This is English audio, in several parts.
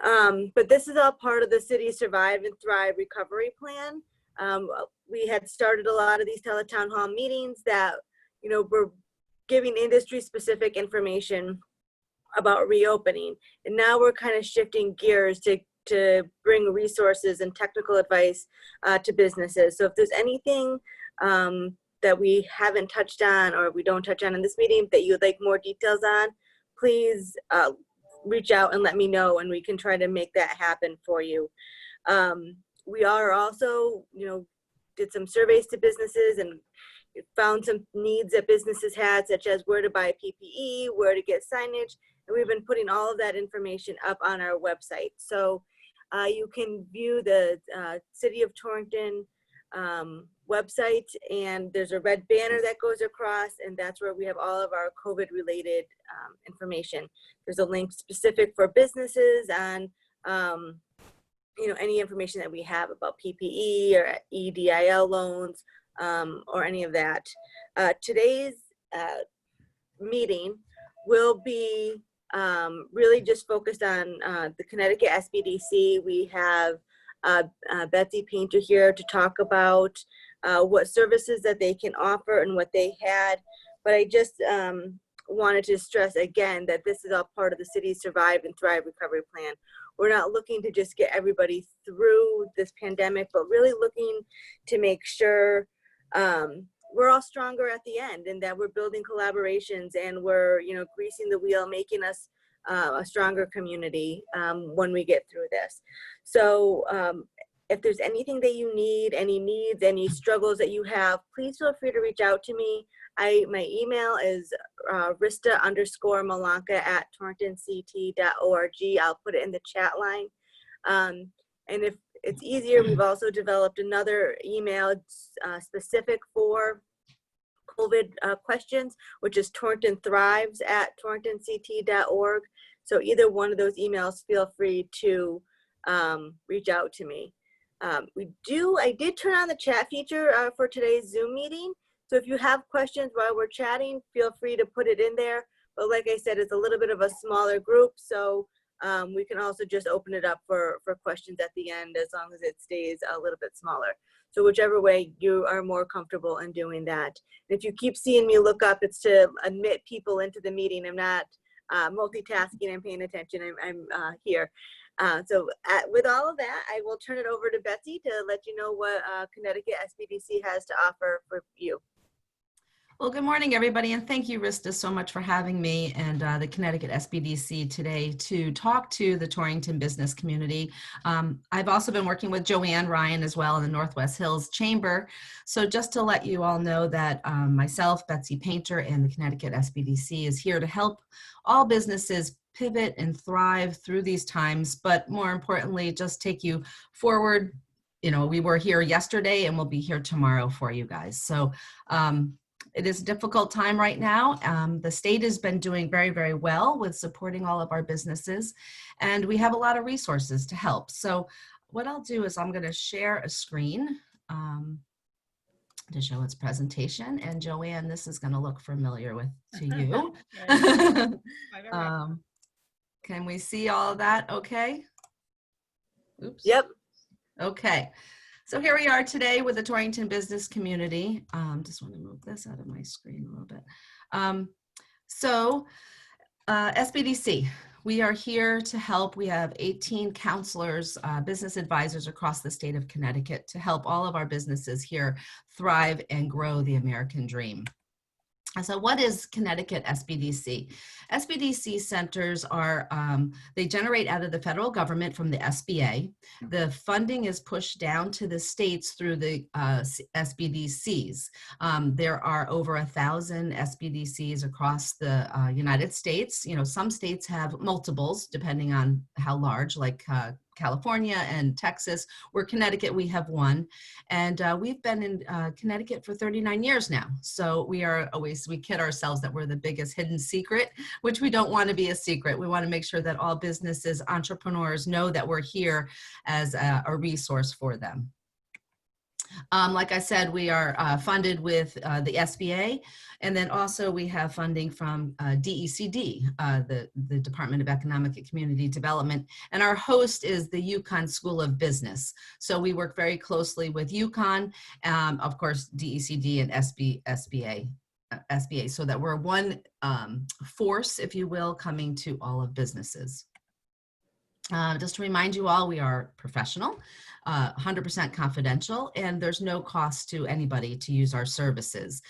But this is all part of the City Survive and Thrive Recovery Plan. We had started a lot of these Tele-Town hall meetings that, were giving industry-specific information about reopening. And now we're kind of shifting gears to bring resources and technical advice to businesses. So if there's anything that we haven't touched on or we don't touch on in this meeting that you'd like more details on, please reach out and let me know, and we can try to make that happen for you. We are also, did some surveys to businesses and found some needs that businesses had, such as where to buy PPE, where to get signage, and we've been putting all of that information up on our website. So you can view the City of Torrington website, and there's a red banner that goes across, and that's where we have all of our COVID related information. There's a link specific for businesses on any information that we have about PPE or EDIL loans or any of that. Today's meeting will be really just focused on the Connecticut SBDC. We have Betsy Painter here to talk about what services that they can offer and what they had. But I just wanted to stress again that this is all part of the city's Survive and Thrive Recovery Plan. We're not looking to just get everybody through this pandemic, but really looking to make sure we're all stronger at the end, and that we're building collaborations, and we're greasing the wheel, making us a stronger community when we get through this. So if there's anything that you need, any needs, any struggles that you have, please feel free to reach out to me. My email is rista_malanka@torringtonct.org. I'll put it in the chat line. And if it's easier, we've also developed another email specific for COVID questions, which is torringtonthrives@torringtonct.org. So either one of those emails, feel free to reach out to me. I did turn on the chat feature for today's Zoom meeting. So if you have questions while we're chatting, feel free to put it in there. But like I said, it's a little bit of a smaller group, so we can also just open it up for questions at the end, as long as it stays a little bit smaller. So whichever way you are more comfortable in doing that. If you keep seeing me look up, it's to admit people into the meeting. I'm not multitasking and paying attention. I'm here. So with all of that, I will turn it over to Betsy to let you know what Connecticut SBDC has to offer for you. Well, good morning, everybody, and thank you, Rista, so much for having me and the Connecticut SBDC today to talk to the Torrington business community. I've also been working with Joanne Ryan as well in the Northwest Hills Chamber. So just to let you all know that myself, Betsy Painter, and the Connecticut SBDC is here to help all businesses pivot and thrive through these times, but more importantly, just take you forward. We were here yesterday and we'll be here tomorrow for you guys. So it is a difficult time right now. The state has been doing very, very well with supporting all of our businesses, and we have a lot of resources to help. So what I'll do is I'm going to share a screen to show its presentation. And Joanne, this is going to look familiar to you. Can we see all of that okay? Oops. Yep. Okay. So here we are today with the Torrington business community. Just want to move this out of my screen a little bit. SBDC, we are here to help. We have 18 counselors, business advisors across the state of Connecticut to help all of our businesses here thrive and grow the American dream. So what is Connecticut SBDC? SBDC centers are, they generate out of the federal government from the SBA. The funding is pushed down to the states through the SBDCs. There are over 1,000 SBDCs across the United States. Some states have multiples depending on how large, like California and Texas. Where Connecticut, we have one. And we've been in Connecticut for 39 years now. So we kid ourselves that we're the biggest hidden secret, which we don't want to be a secret. We want to make sure that all businesses, entrepreneurs know that we're here as a resource for them. Like I said, we are funded with the SBA, and then also we have funding from DECD, the Department of Economic and Community Development, and our host is the UConn School of Business. So we work very closely with UConn, of course, DECD and SBA, so that we're one force, if you will, coming to all of businesses. Just to remind you all, we are professional, 100% confidential, and there's no cost to anybody to use our services.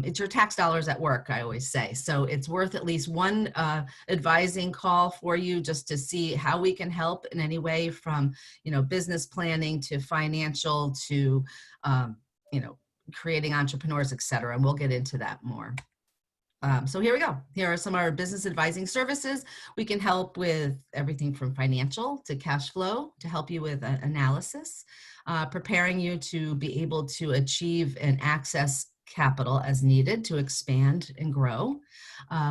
It's your tax dollars at work, I always say. So it's worth at least one advising call for you just to see how we can help in any way, from, business planning to financial to, creating entrepreneurs, et cetera. And we'll get into that more. So here we go. Here are some of our business advising services. We can help with everything from financial to cash flow, to help you with analysis, preparing you to be able to achieve and access capital as needed to expand and grow.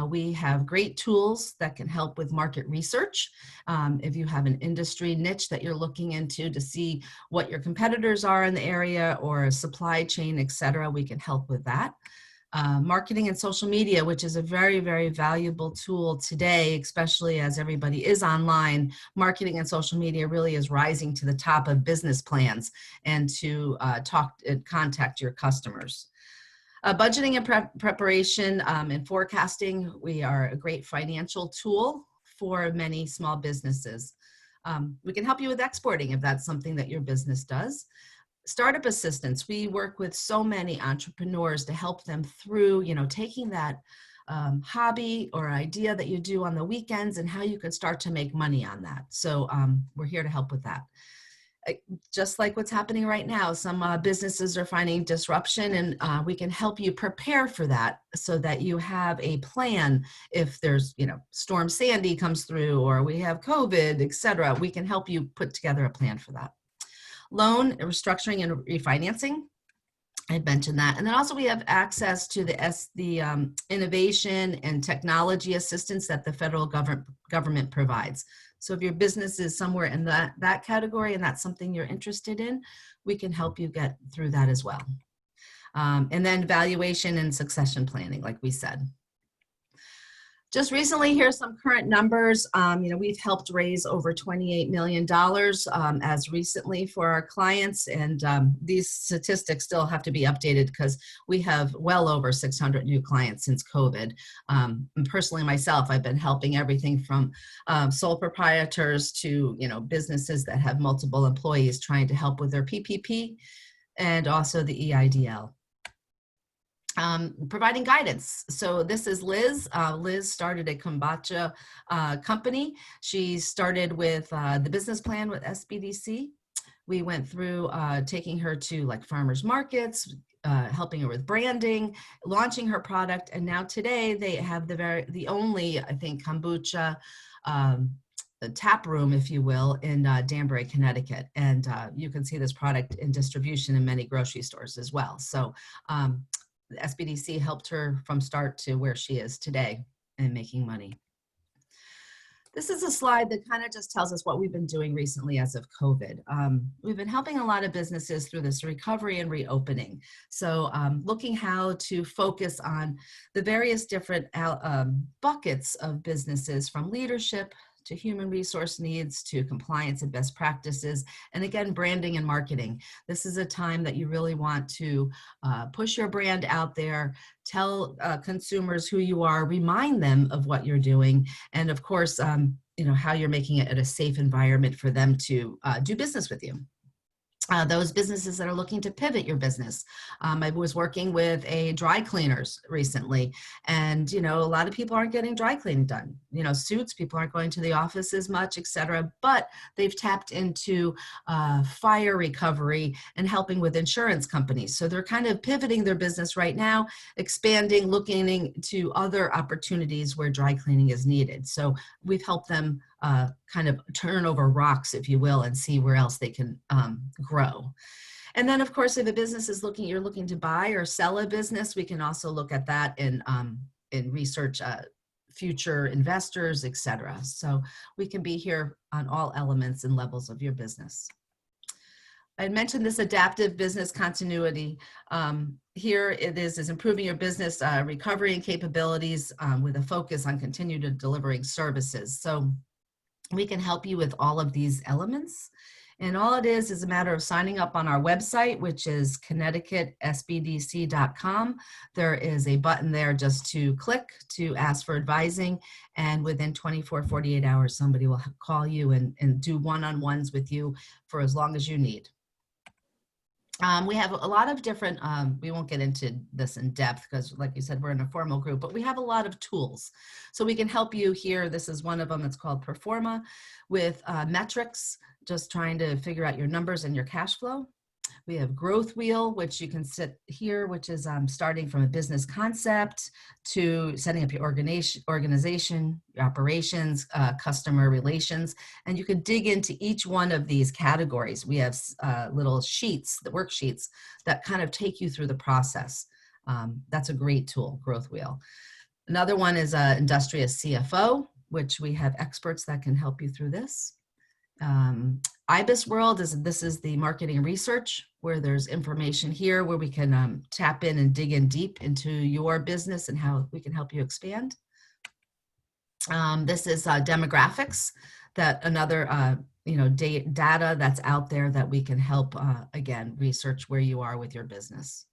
We have great tools that can help with market research. If you have an industry niche that you're looking into to see what your competitors are in the area, or a supply chain, et cetera, we can help with that. Marketing and social media, which is a very, very valuable tool today, especially as everybody is online. Marketing and social media really is rising to the top of business plans, and to talk and contact your customers. Budgeting and preparation and forecasting, we are a great financial tool for many small businesses. We can help you with exporting if that's something that your business does. Startup assistance, we work with so many entrepreneurs to help them through, taking that hobby or idea that you do on the weekends and how you can start to make money on that. So we're here to help with that. Just like what's happening right now, some businesses are finding disruption, and we can help you prepare for that so that you have a plan. If there's, Storm Sandy comes through, or we have COVID, et cetera, we can help you put together a plan for that. Loan, restructuring, and refinancing. I had mentioned that. And then also we have access to the innovation and technology assistance that the federal government provides. So if your business is somewhere in that category and that's something you're interested in, we can help you get through that as well. And then valuation and succession planning, like we said. Just recently, here's some current numbers. We've helped raise over $28 million as recently for our clients. And these statistics still have to be updated because we have well over 600 new clients since COVID. And personally, myself, I've been helping everything from sole proprietors to, businesses that have multiple employees, trying to help with their PPP and also the EIDL. Providing guidance. So this is Liz. Liz started a kombucha company. She started with the business plan with SBDC. We went through taking her to like farmers markets, helping her with branding, launching her product, and now today they have the only, I think, kombucha tap room, if you will, in Danbury, Connecticut. And you can see this product in distribution in many grocery stores as well. So the SBDC helped her from start to where she is today and making money. This is a slide that kind of just tells us what we've been doing recently as of COVID. We've been helping a lot of businesses through this recovery and reopening. So looking how to focus on the various different buckets of businesses, from leadership to human resource needs, to compliance and best practices, and again, branding and marketing. This is a time that you really want to push your brand out there, tell consumers who you are, remind them of what you're doing, and of course, how you're making it a safe environment for them to do business with you. Those businesses that are looking to pivot your business. I was working with a dry cleaners recently, and a lot of people aren't getting dry cleaning done. Suits, people aren't going to the office as much, etc. But they've tapped into fire recovery and helping with insurance companies. So they're kind of pivoting their business right now, expanding, looking to other opportunities where dry cleaning is needed. So we've helped them kind of turn over rocks, if you will, and see where else they can grow. And then, of course, if a business is you're looking to buy or sell a business, we can also look at that in research future investors, etc. So we can be here on all elements and levels of your business. I mentioned this adaptive business continuity. Here it is improving your business recovery and capabilities with a focus on continued delivering services. So we can help you with all of these elements. And all it is a matter of signing up on our website, which is connecticutsbdc.com. There is a button there just to click to ask for advising. And within 48 hours, somebody will call you and do one-on-ones with you for as long as you need. We have a lot of different, we won't get into this in depth because like you said, we're in a formal group, but we have a lot of tools. So we can help you here. This is one of them. It's called Performa with metrics, just trying to figure out your numbers and your cash flow. We have Growth Wheel, which you can sit here, which is starting from a business concept to setting up your organization, your operations, customer relations, and you can dig into each one of these categories. We have little sheets, the worksheets that kind of take you through the process. That's a great tool, Growth Wheel. Another one is Industrious CFO, which we have experts that can help you through this. IBIS World this is the marketing research where there's information here where we can tap in and dig in deep into your business and how we can help you expand. This is demographics, that another data that's out there that we can help again research where you are with your business.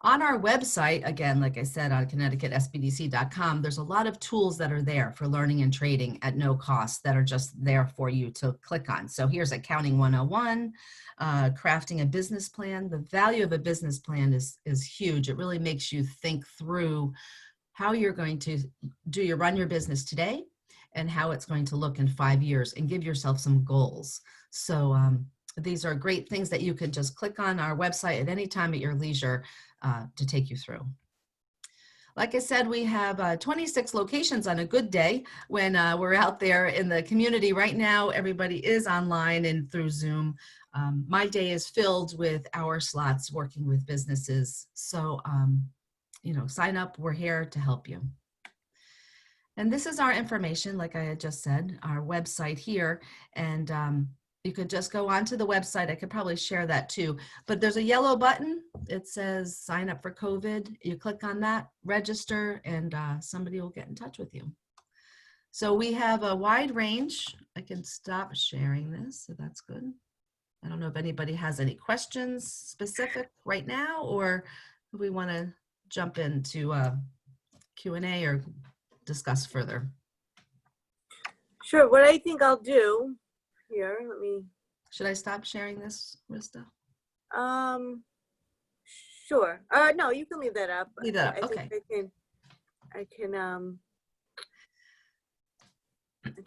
On our website, again, like I said, on connecticutsbdc.com, there's a lot of tools that are there for learning and trading at no cost that are just there for you to click on. So here's Accounting 101, crafting a business plan. The value of a business plan is huge. It really makes you think through how you're going to run your business today and how it's going to look in 5 years and give yourself some goals. So these are great things that you can just click on our website at any time at your leisure to take you through. Like I said, we have 26 locations on a good day when we're out there in the community. Right now, everybody is online and through Zoom. My day is filled with hour slots working with businesses. So, sign up. We're here to help you. And this is our information, like I had just said, our website here. And you could just go onto the website. I could probably share that too, but there's a yellow button. It says sign up for COVID. You click on that, register, and somebody will get in touch with you. So we have a wide range. I can stop sharing this, so that's good. I don't know if anybody has any questions specific right now, or if we want to jump into Q&A or discuss further. Sure, what I think I'll do here, Should I stop sharing this, Rista? Sure. No, you can leave that up. Leave that up, okay. I can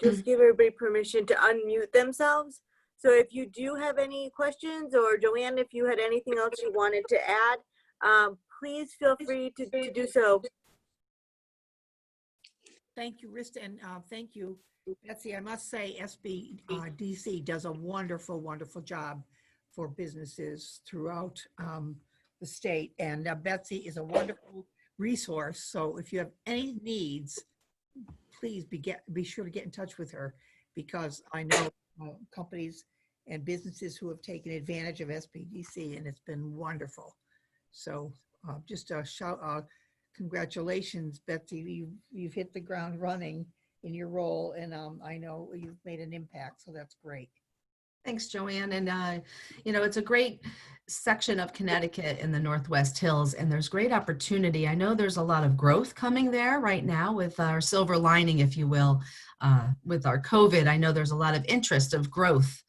just give everybody permission to unmute themselves. So if you do have any questions, or Joanne, if you had anything else you wanted to add, please feel free to do so. Thank you, Rista, and thank you, Betsy. I must say SBDC does a wonderful, wonderful job for businesses throughout the state. And Betsy is a wonderful resource. So if you have any needs, please be sure to get in touch with her, because I know companies and businesses who have taken advantage of SBDC, and it's been wonderful. So just a shout out. Congratulations, Betsy. You've hit the ground running in your role, and I know you've made an impact, so that's great. Thanks, Joanne. And, it's a great section of Connecticut in the Northwest Hills, and there's great opportunity. I know there's a lot of growth coming there right now with our silver lining, if you will, with our COVID. I know there's a lot of interest of growth.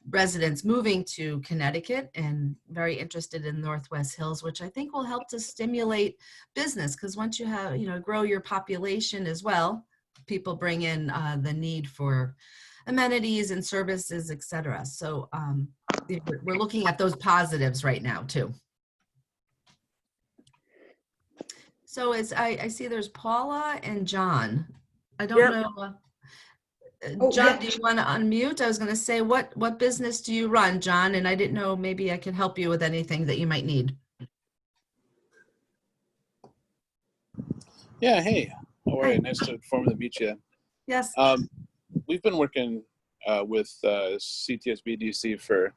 Residents moving to Connecticut and very interested in Northwest Hills, which I think will help to stimulate business, because once you have, grow your population as well, people bring in the need for amenities and services, etc. So we're looking at those positives right now too. So I see there's Paula and John. I don't know. John, do you want to unmute? I was going to say, what business do you run, John? And I didn't know, maybe I could help you with anything that you might need. Yeah, hey. All right, nice to formally meet you. Yes. We've been working with CTSBDC for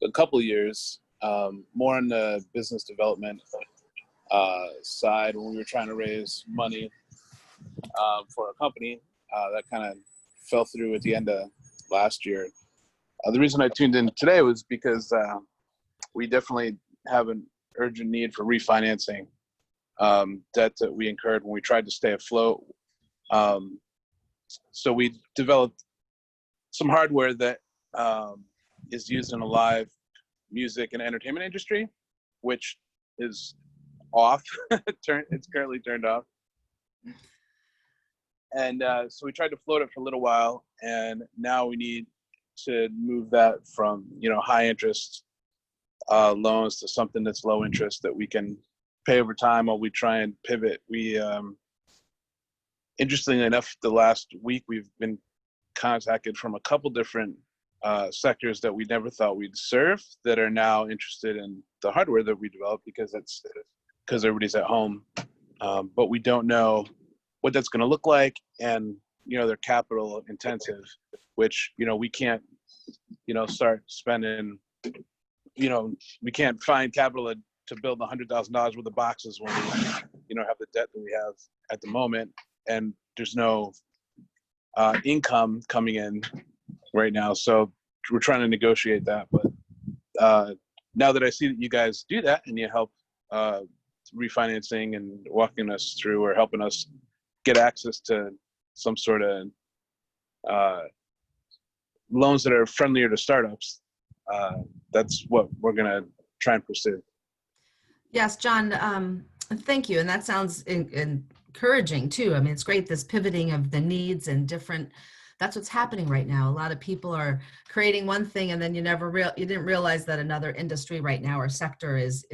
a couple of years, more on the business development side when we were trying to raise money for a company. That kind of fell through at the end of last year. The reason I tuned in today was because we definitely have an urgent need for refinancing debt that we incurred when we tried to stay afloat. So we developed some hardware that is used in the live music and entertainment industry, which is off. It's currently turned off. And so we tried to float it for a little while, and now we need to move that from, high interest loans to something that's low interest that we can pay over time while we try and pivot. We, interestingly enough, the last week we've been contacted from a couple different sectors that we never thought we'd serve that are now interested in the hardware that we developed because everybody's at home. But we don't know what that's going to look like, and they're capital intensive, which we can't start spending. We can't find capital to build $100,000 worth of boxes when we have the debt that we have at the moment, and there's no income coming in right now. So we're trying to negotiate that. But now that I see that you guys do that and you help refinancing and walking us through or helping us get access to some sort of loans that are friendlier to startups, that's what we're going to try and pursue. Yes, John, thank you. And that sounds encouraging too. I mean, it's great, this pivoting of the needs and different, that's what's happening right now. A lot of people are creating one thing and then you didn't realize that another industry right now or sector is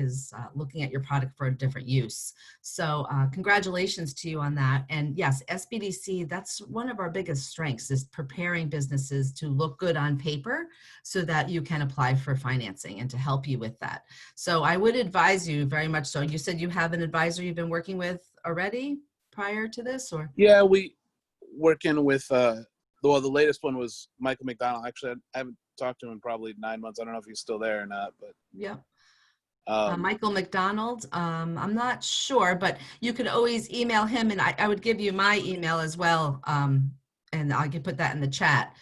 looking at your product for a different use. So congratulations to you on that. And yes, SBDC, that's one of our biggest strengths, is preparing businesses to look good on paper so that you can apply for financing and to help you with that. So I would advise you very much so. You said you have an advisor you've been working with already prior to this, or? Yeah, we working with, well, the latest one was Michael McDonald. Actually, I haven't talked to him in probably 9 months. I don't know if he's still there or not, but. Yeah. Michael McDonald, I'm not sure, but you could always email him, and I would give you my email as well, and I can put that in the chat.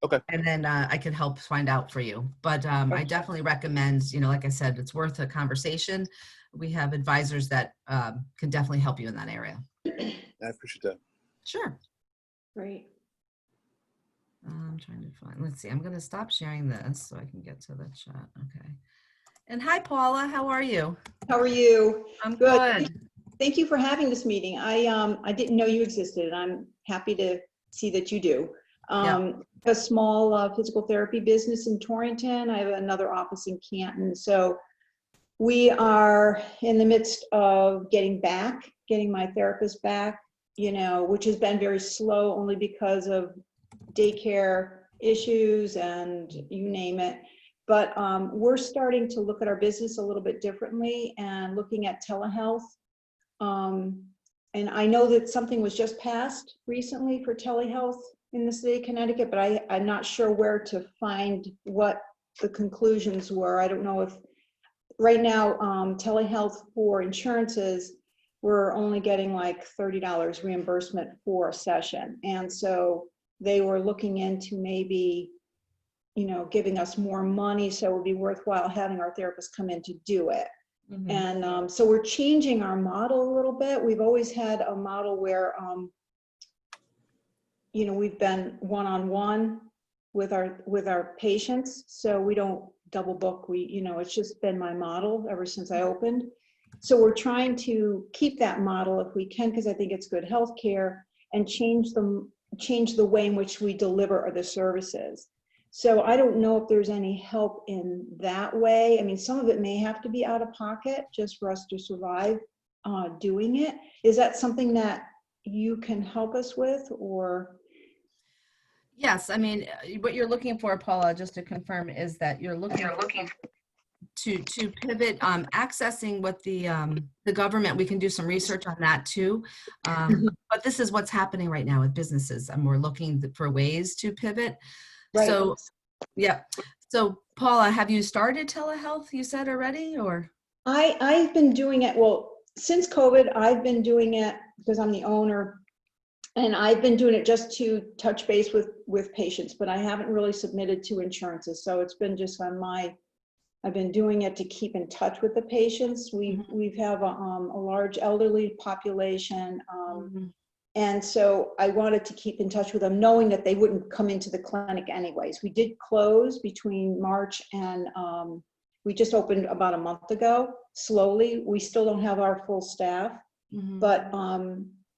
Okay. And then I can help find out for you. But I definitely recommend, like I said, it's worth a conversation. We have advisors that can definitely help you in that area. I appreciate that. Sure. Great. I'm trying to find, let's see, I'm going to stop sharing this so I can get to the chat. Okay. And hi, Paula, how are you? How are you? I'm good. Thank you for having this meeting. I didn't know you existed, and I'm happy to see that you do. A small physical therapy business in Torrington. I have another office in Canton. So we are in the midst of getting my therapist back, which has been very slow only because of daycare issues and you name it. But we're starting to look at our business a little bit differently and looking at telehealth. And I know that something was just passed recently for telehealth in the state of Connecticut, but I'm not sure where to find what the conclusions were. I don't know if right now telehealth for insurances, we're only getting like $30 reimbursement for a session. And so they were looking into maybe, giving us more money, so it would be worthwhile having our therapist come in to do it. Mm-hmm. And so we're changing our model a little bit. We've always had a model where, we've been one-on-one with our patients, so we don't double book. It's just been my model ever since I opened. So we're trying to keep that model if we can, because I think it's good healthcare, and change the way in which we deliver the services. So I don't know if there's any help in that way. I mean, some of it may have to be out of pocket just for us to survive doing it. Is that something that you can help us with, or? Yes, I mean, what you're looking for, Paula, just to confirm, is that you're looking to pivot, accessing what the government. We can do some research on that too, but this is what's happening right now with businesses, and we're looking for ways to pivot. Right. So, yeah. So Paula, have you started telehealth, you said already, or? I've been doing it, well, since COVID, I've been doing it because I'm the owner. And I've been doing it just to touch base with patients, but I haven't really submitted to insurances. So it's been just on I've been doing it to keep in touch with the patients. We have a large elderly population. And so I wanted to keep in touch with them, knowing that they wouldn't come into the clinic anyways. We did close between March and we just opened about a month ago, slowly. We still don't have our full staff, but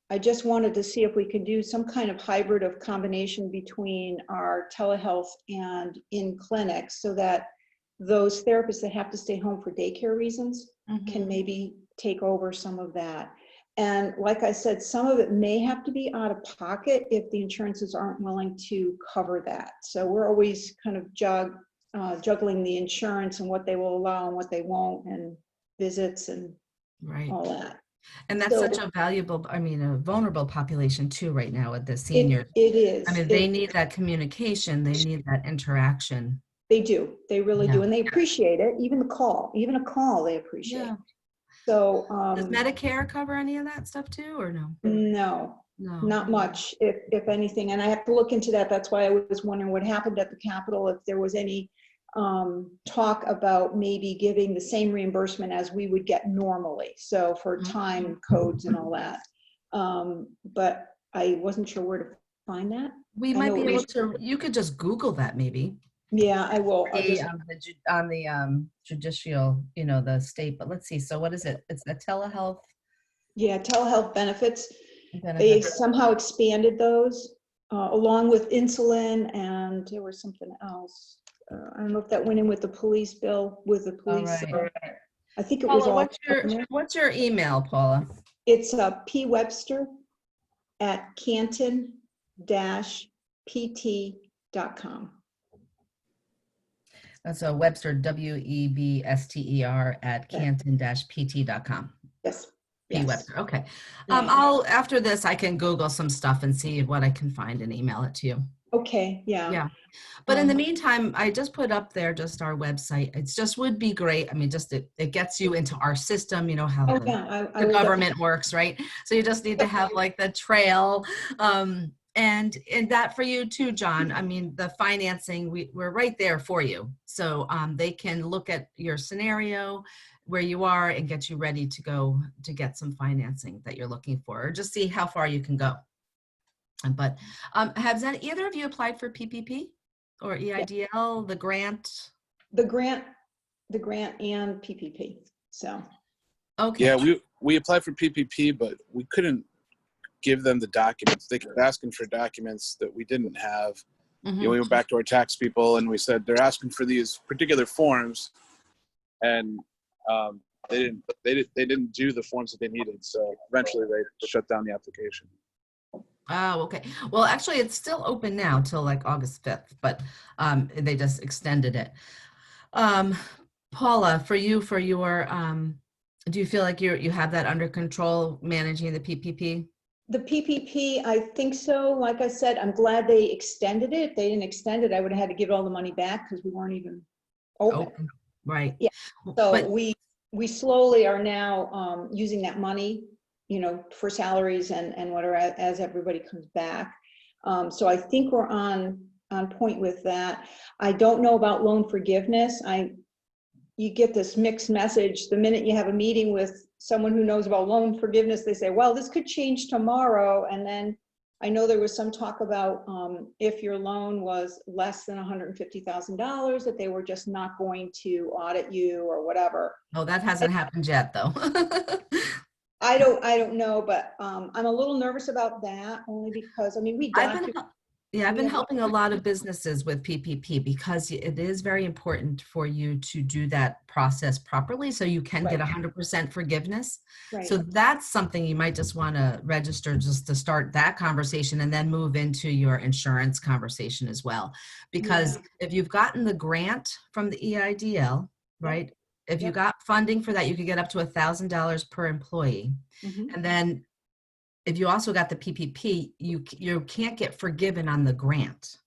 I just wanted to see if we could do some kind of hybrid of combination between our telehealth and in clinics, so that those therapists that have to stay home for daycare reasons can maybe take over some of that. And like I said, some of it may have to be out of pocket if the insurances aren't willing to cover that. So we're always kind of juggling the insurance and what they will allow and what they won't, and visits and all that. And that's So, such a valuable, I mean, a vulnerable population too right now with the seniors. it is. I mean, they need that communication. They need that interaction. They do. They really do. And they appreciate it. Even a call they appreciate. Yeah. So, Does Medicare cover any of that stuff too, or no? no, not much, if anything. And I have to look into that. That's why I was wondering what happened at the Capitol, if there was any talk about maybe giving the same reimbursement as we would get normally. So for time codes and all that. But I wasn't sure where to find that. We might be able to, you could just Google that maybe. Yeah, I will. On the judicial, the state, but let's see. So what is it? It's the telehealth. Yeah, telehealth benefits. They somehow expanded those along with insulin, and there was something else. I don't know if that went in with the police bill, with the police. I think it was Paula, all. what's your email, Paula? It's pwebster@canton-pt.com. So Webster, WEBSTER @canton-pt.com. Yes. P Webster. Okay. I'll, after this, I can Google some stuff and see what I can find and email it to you. Okay. Yeah. Yeah. But in the meantime, I just put up there just our website. It's just would be great. I mean, just it gets you into our system, how the government works, right? So you just need to have like the trail. And that for you too, John. I mean, the financing, we're right there for you. So they can look at your scenario, where you are, and get you ready to go to get some financing that you're looking for, or just see how far you can go. But has either of you applied for PPP or EIDL, the grant? The grant and PPP. So. Okay. Yeah, we applied for PPP, but we couldn't give them the documents. They kept asking for documents that we didn't have. We went back to our tax people and we said, they're asking for these particular forms, and they didn't do the forms that they needed. So eventually they shut down the application. Oh, okay. Well, actually, it's still open now till like August 5th, but they just extended it. Paula, for your, do you feel like you have that under control, managing the PPP? The PPP, I think so. Like I said, I'm glad they extended it. If they didn't extend it, I would have had to give all the money back because we weren't even open. Right. Yeah. So we slowly are now using that money, for salaries and whatever as everybody comes back. So I think we're on point with that. I don't know about loan forgiveness. You get this mixed message. The minute you have a meeting with someone who knows about loan forgiveness, they say, well, this could change tomorrow. And then I know there was some talk about if your loan was less than $150,000, that they were just not going to audit you or whatever. Oh, that hasn't happened yet, though. I don't know, but I'm a little nervous about that, only because, I mean, I've been helping a lot of businesses with PPP because it is very important for you to do that process properly so you can get 100% forgiveness. Right. So that's something you might just want to register just to start that conversation and then move into your insurance conversation as well. Because if you've gotten the grant from the EIDL, right? If you got funding for that, you could get up to $1,000 per employee. And then if you also got the PPP, you can't get forgiven on the grant.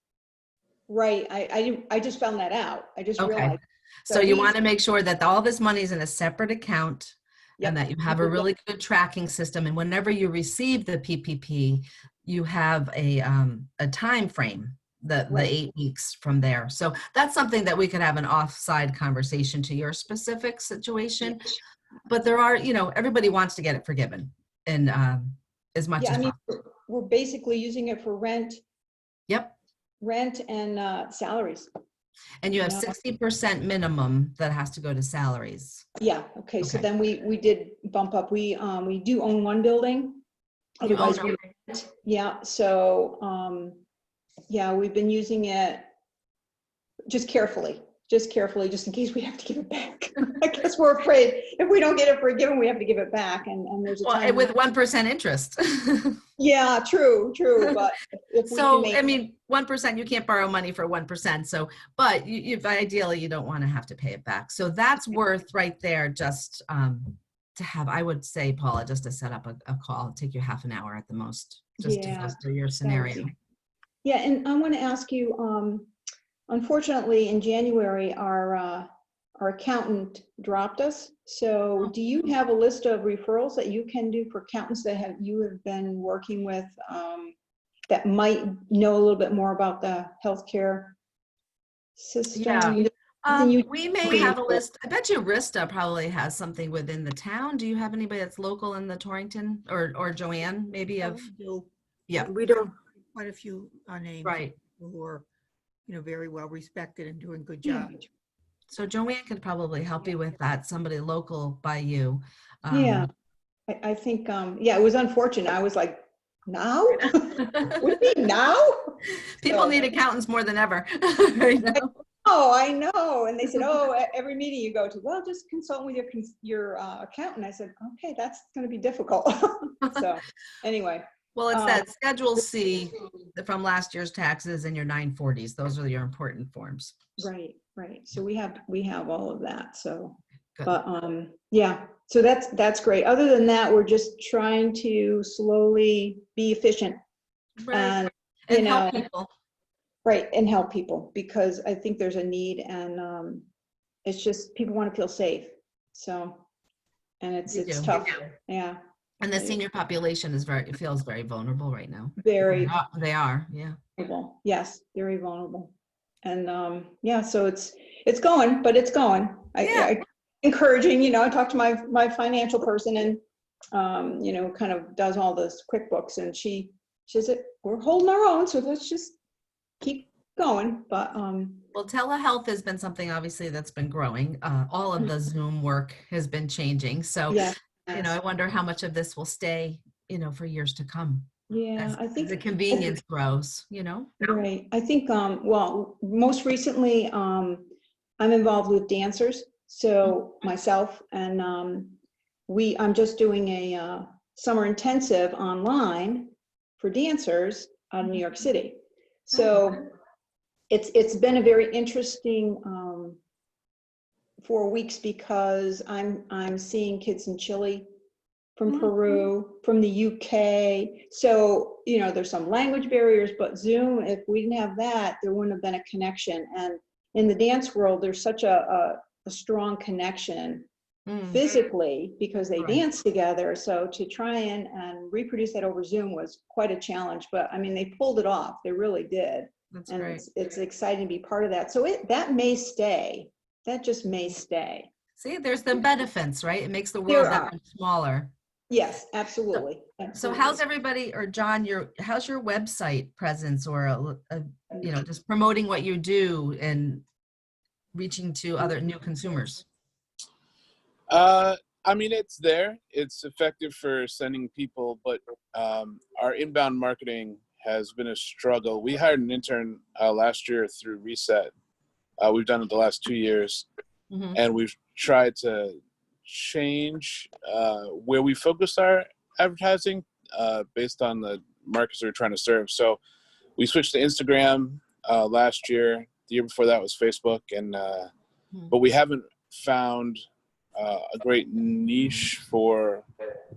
Right, I just found that out. I just Okay. realized. So you we- want to make sure that all this money is in a separate account and Yep. that you have a really good tracking system. And whenever you receive the PPP, you have a time frame, the Right. 8 weeks from there. So that's something that we could have an offside conversation to your specific situation. But there are, everybody wants to get it forgiven and as much Yeah, as I mean, possible. we're basically using it for rent Yep. and salaries. And you have No. 60% minimum that has to go to salaries. Yeah, okay, so Okay. then we did bump up. We do own one building. You own Otherwise, it. yeah, so, yeah, we've been using it just carefully, just in case we have to give it back. I guess we're afraid if we don't get it forgiven, we have to give it back, and there's a Well, time. with 1% interest. Yeah, true, but if we can So, make. I mean, 1%, you can't borrow money for 1%. So, but ideally, you don't want to have to pay it back. So that's worth right there just to have, I would say, Paula, just to set up a call. It'll take you half an hour at the most, just to Yeah, go through your scenario. Yeah, and I want to ask you, unfortunately, in January, our accountant dropped us. So do you have a list of referrals that you can do for accountants that you have been working with that might know a little bit more about the healthcare system? Yeah. We may have a list. I bet you Rista probably has something within the town. Do you have anybody that's local in the Torrington or Joanne maybe of? Yeah. We don't. Quite a few names. Right. Who are, very well respected and doing good job. So Joanne could probably help you with that, somebody local by you. Yeah, I think, yeah, it was unfortunate. I was like, now? What do you mean now? People need accountants more than ever right now. Oh, I know. And they said, oh, every meeting you go to, well, just consult with your accountant. I said, okay, that's going to be difficult. So anyway. Well, it's that Schedule C from last year's taxes and your 940s. Those are your important forms. Right. So we have all of that. So, Good. but yeah, so that's great. Other than that, we're just trying to slowly be efficient. Right. And help people. Right, and help people, because I think there's a need, and it's just people want to feel safe. So, and it's tough. Yeah. And the senior population feels very vulnerable right now. Very. They are, yeah. Vulnerable. Yes, very vulnerable. And yeah, so it's going, but it's going. I encouraging, I talked to my financial person, and kind of does all this QuickBooks, and she said, we're holding our own, so let's just keep going. But well, telehealth has been something obviously that's been growing. All of the Zoom work has been changing. So, yeah, I wonder how much of this will stay, for years to come. Yeah, I think the convenience grows, Right. I think, well, most recently, I'm involved with dancers. So myself and I'm just doing a summer intensive online for dancers out of New York City. So it's been a very interesting 4 weeks, because I'm seeing kids in Chile, from Peru, from the UK. So, there's some language barriers, but Zoom, if we didn't have that, there wouldn't have been a connection. And in the dance world, there's such a strong connection physically, because they dance together. So to try and reproduce that over Zoom was quite a challenge, but I mean, they pulled it off. They really did. That's and great. It's exciting to be part of that. So that may stay. That just may stay. See, there's the benefits, right? It makes the world that much smaller. Yes, absolutely. So how's everybody, or John, how's your website presence, or just promoting what you do and reaching to other new consumers? I mean, it's there. It's effective for sending people, but our inbound marketing has been a struggle. We hired an intern last year through Reset. We've done it the last 2 years, and we've tried to change where we focus our advertising based on the markets we're trying to serve. So we switched to Instagram last year. The year before that was Facebook, and but we haven't found a great niche for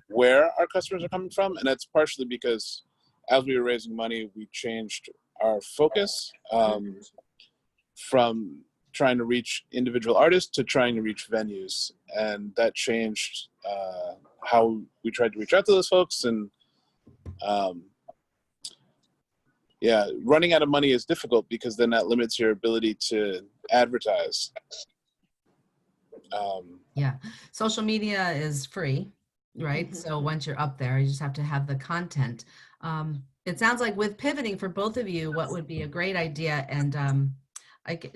where our customers are coming from, and that's partially because as we were raising money, we changed our focus, from trying to reach individual artists to trying to reach venues, and that changed how we tried to reach out to those folks. And yeah, running out of money is difficult because then that limits your ability to advertise. Yeah, social media is free, right? Mhm. So once you're up there, you just have to have the content. It sounds like with pivoting for both of you, what would be a great idea, and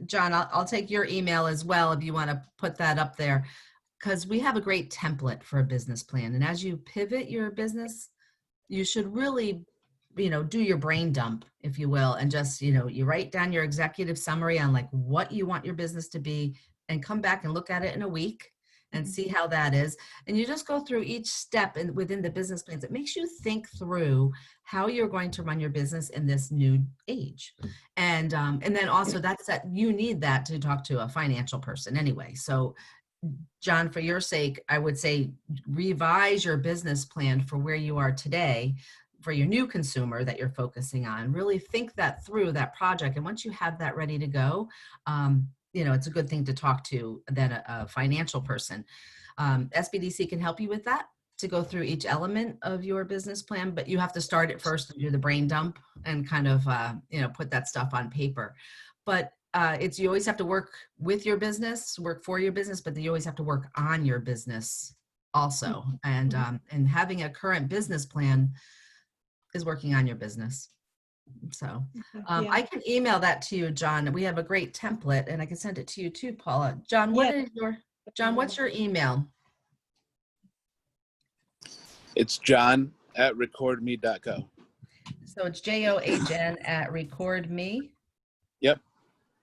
John, I'll take your email as well if you want to put that up there, because we have a great template for a business plan. And as you pivot your business, you should really, do your brain dump, if you will, and just, you write down your executive summary on like what you want your business to be, and come back and look at it in a week and see how that is. And you just go through each step within the business plans. It makes you think through how you're going to run your business in this new age. And then also you need that to talk to a financial person anyway. So John, for your sake, I would say revise your business plan for where you are today for your new consumer that you're focusing on. Really think that through, that project. And once you have that ready to go, it's a good thing to talk to then a financial person. SBDC can help you with that, to go through each element of your business plan, but you have to start it first and do the brain dump and kind of, put that stuff on paper. But you always have to work with your business, work for your business, but you always have to work on your business also. And having a current business plan is working on your business. So Yeah. I can email that to you, John. We have a great template, and I can send it to you too, Paula. John, what's your email? It's john@recordme.co. So it's JOHN at recordme. Yep.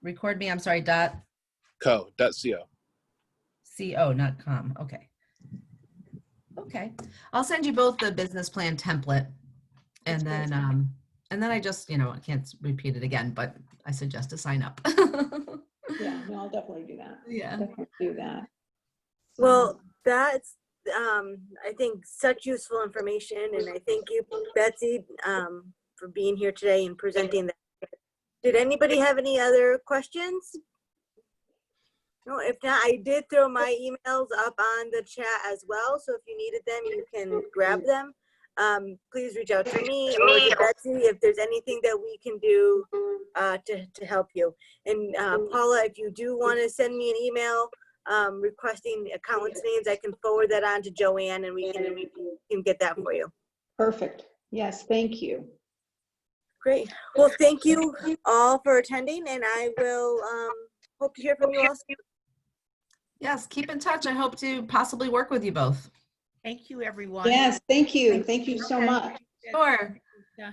Recordme, I'm sorry, .co. .co, not com. Okay. I'll send you both the business plan template, and That's then I just, I can't repeat it again, but I suggest to sign up. Yeah, no, I'll definitely do that. Yeah. Definitely do that. Well, that's, I think, such useful information, and I thank you, Betsy, for being here today and presenting that. Did anybody have any other questions? No, if not, I did throw my emails up on the chat as well, so if you needed them, you can grab them. Please reach out to me or to Betsy if there's anything that we can do to help you. And Paula, if you do want to send me an email requesting accountants' names, I can forward that on to Joanne, and we can get that for you. Perfect. Yes, thank you. Great. Well, thank you all for attending, and I will hope to hear from you all soon. Yes, keep in touch. I hope to possibly work with you both. Thank you, everyone. Yes, thank you. Thank you so Okay. much. Sure. Yeah.